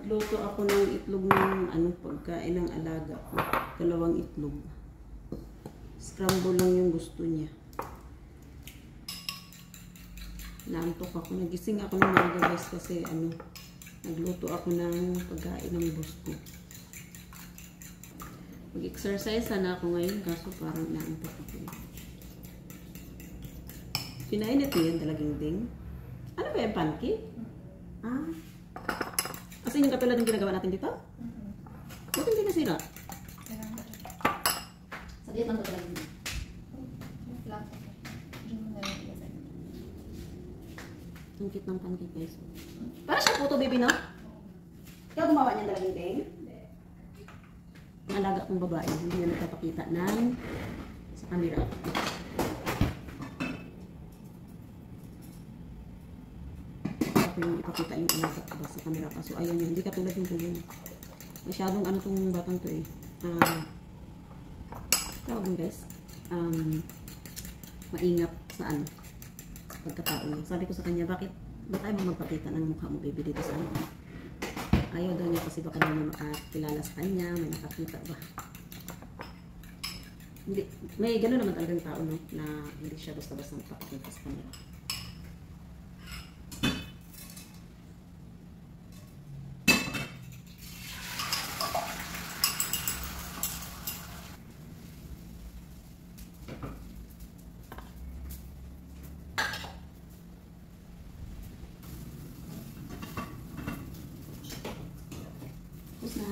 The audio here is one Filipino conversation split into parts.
Nagluto ako ng itlog ng pagkain ng alaga ko. 2 itlog. Scramble lang yung gusto niya. Naantok ako. Nagising ako ng mga guys kasi nagluto ako ng pagkain ng boss ko. Mag-exercise sana ako ngayon kaso parang naantok ako. Pinainit mo yun talagang ding? Ano ba yung pancake? Ah. Kasi yung katulad ng ginagawa natin dito? Bakit hindi nasira? Sa diet lang ko talaga. Ang cute ng pancake guys. Para siya puto baby no? Ikaw gumawa niyan talagang ding? Ang alaga kong babae. Hindi na nagpapakita sa camera. Yung ipakita yung alaga ko sa camera pa. So ayun yun, hindi katulad yung tulong. Masyadong tong batang to eh. Tawag mo guys. Maingap sa pagkatao niya. Sabi ko sa kanya, bakit ba tayo magpakita ng mukha mo baby dito sa Ayaw daw niya kasi baka naman makakilala sa kanya, may nakakita ba. Hindi, may gano'n naman talagang tao no, na hindi siya basta-basta magpapakita sa camera. Tapos na.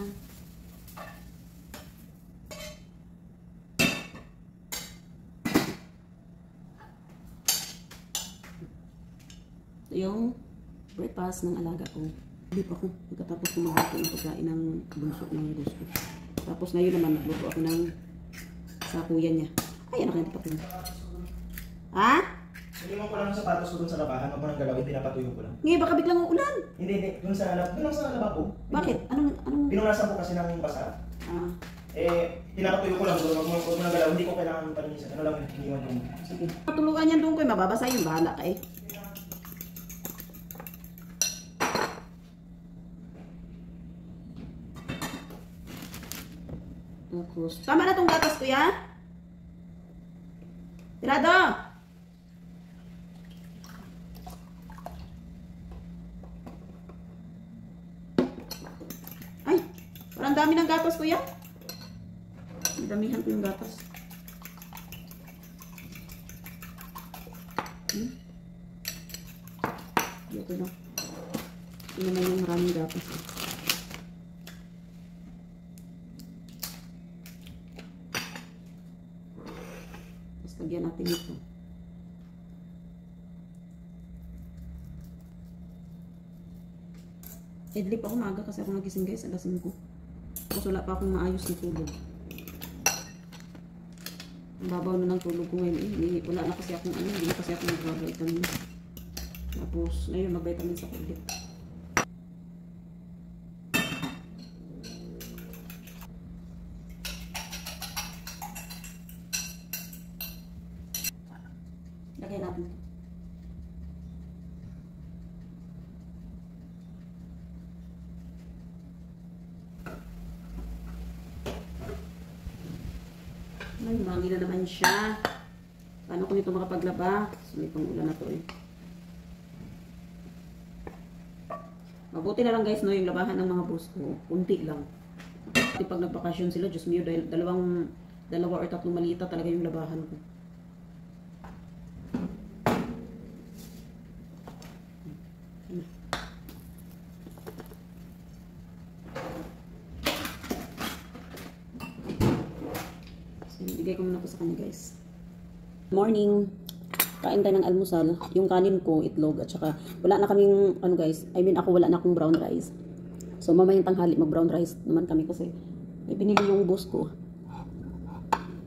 Yung breakfast ng alaga ko. Hindi pa ako. Pagkatapos kumakain ng pagkain ng bunso ng gusto. Tapos ngayon naman nagluto ako ng sa kuya niya. Ay, anak na ito pa. Ha? Iniwan ko lang yung sapatos ko dun sa labahan. Huwag mo nang galawin, pinapatuyo ko lang. Ngayon, baka biglang uulan. Hindi. Dun lang sa lababo. Bakit? Anong? Pinunasan ko kasi ng basa. Pinapatuyo ko lang doon. Huwag mo nang galawin. Hindi ko kailangan paninisan. Ano lang yung iniwan doon. Sige. Matuluan yan doon ko. Mababasa yung bahala ka eh. Tapos, tama na tong gatas ko ya. Tirado! Ay, parang dami ng gatas ko ya. Damihan ko yung gatas. Dito na. Ito naman yung maraming gatas. Lagyan natin ito. Idlip ako maaga kasi ako nagising guys. Alas 5. Tapos wala pa akong maayos na tulog. Ang babaw na ng tulog ko ngayon eh. Wala na kasi akong hindi na kasi ako nag-vitamin. Tapos ngayon mag-vitamin sa ulit. Lagay natin. Ay, magi na naman siya. Paano ko nito makapaglaba? So, may pang-ulan na to eh. Mabuti na lang guys, no, yung labahan ng mga boss ko. Kunti lang. Kasi pag nagbakasyon sila, Diyos mio, dahil dalawa or 3 malita talaga yung labahan ko. Ibigay ko muna po sa kanya guys. Morning. Kain tayo ng almusal. Yung kanin ko, itlog at saka wala na kaming guys. Ako wala na akong brown rice. So mamayang tanghali mag brown rice naman kami kasi may binili yung boss ko.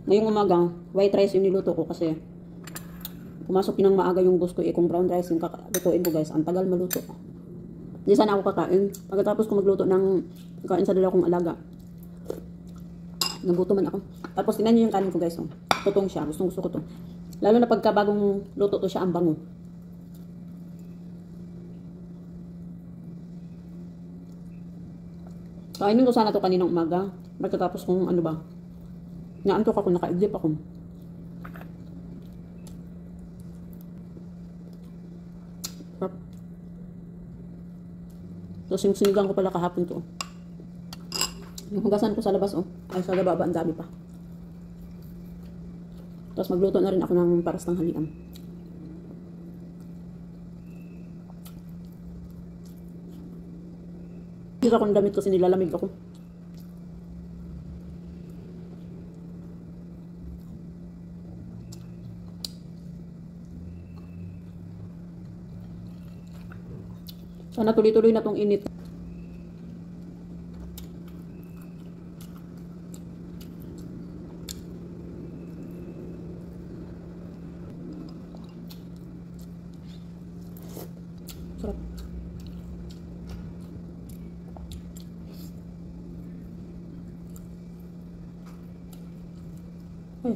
Ngayong umaga, white rice yung niluto ko kasi pumasok ng maaga yung boss ko kung brown rice yung kaklutuin ko guys. Ang tagal maluto. Hindi sana ako kakain. Pagkatapos ko magluto ng kain sa dalawa kong alaga. Nabuto man ako. Tapos tingnan niyo yung kanin ko guys. Tutong siya. Gusto ko to. Lalo na pagka bagong luto to siya, ang bango. Kainin ko sana to kaninang umaga. Pagkatapos kung ano ba. Naantok ako, nakaidlip ako. Sarap. So, sinigang ko pala kahapon to. Yung hugasan ko sa labas, oh. Ay, sa baba, ang dami pa. Tapos magluto na rin ako ng paras tanghalian. Sira akong damit kasi nilalamig ako. Sana tuloy-tuloy na tong init. Sarap. Ay.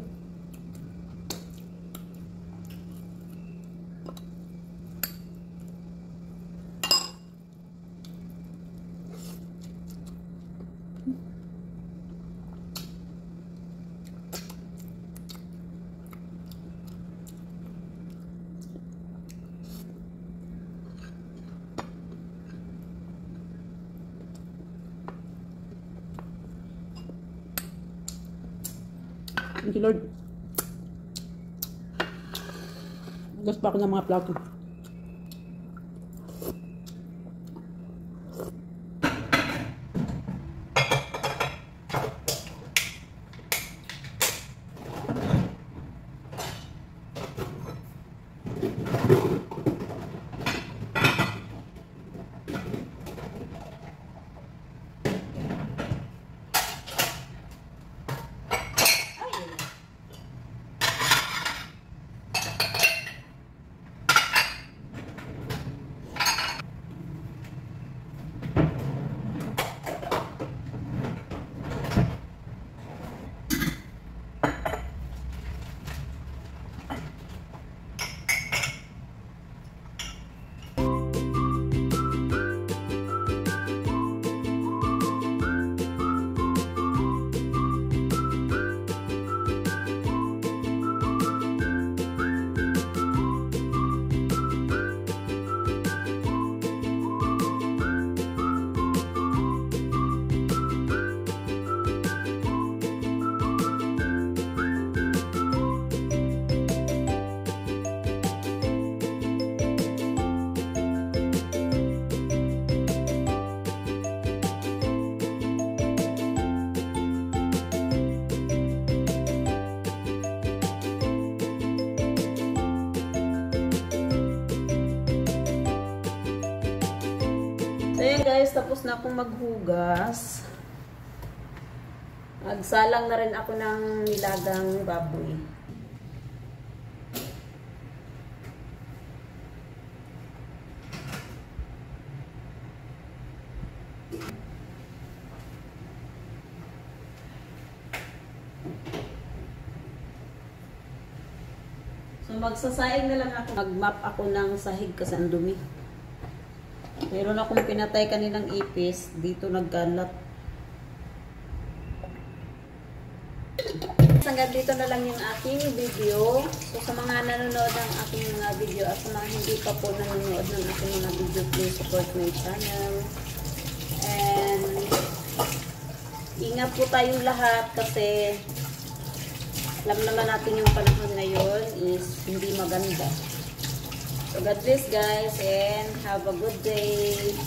Thank you, Lord. Gas pa ako ng mga plato. So yun guys, tapos na akong maghugas. Nagsalang na rin ako ng nilagang baboy. So magsasaing na lang ako. Nag-map ako ng sahig kasi ang dumi. Meron akong pinatay kaninang ipis. Dito nagkalat. Hanggang dito na lang yung aking video. So sa mga nanonood ng aking mga video at sa mga hindi pa po nanonood ng aking mga video, please support my channel. And ingat po tayong lahat kasi alam naman natin yung panahon ngayon is hindi maganda. So God bless guys and have a good day.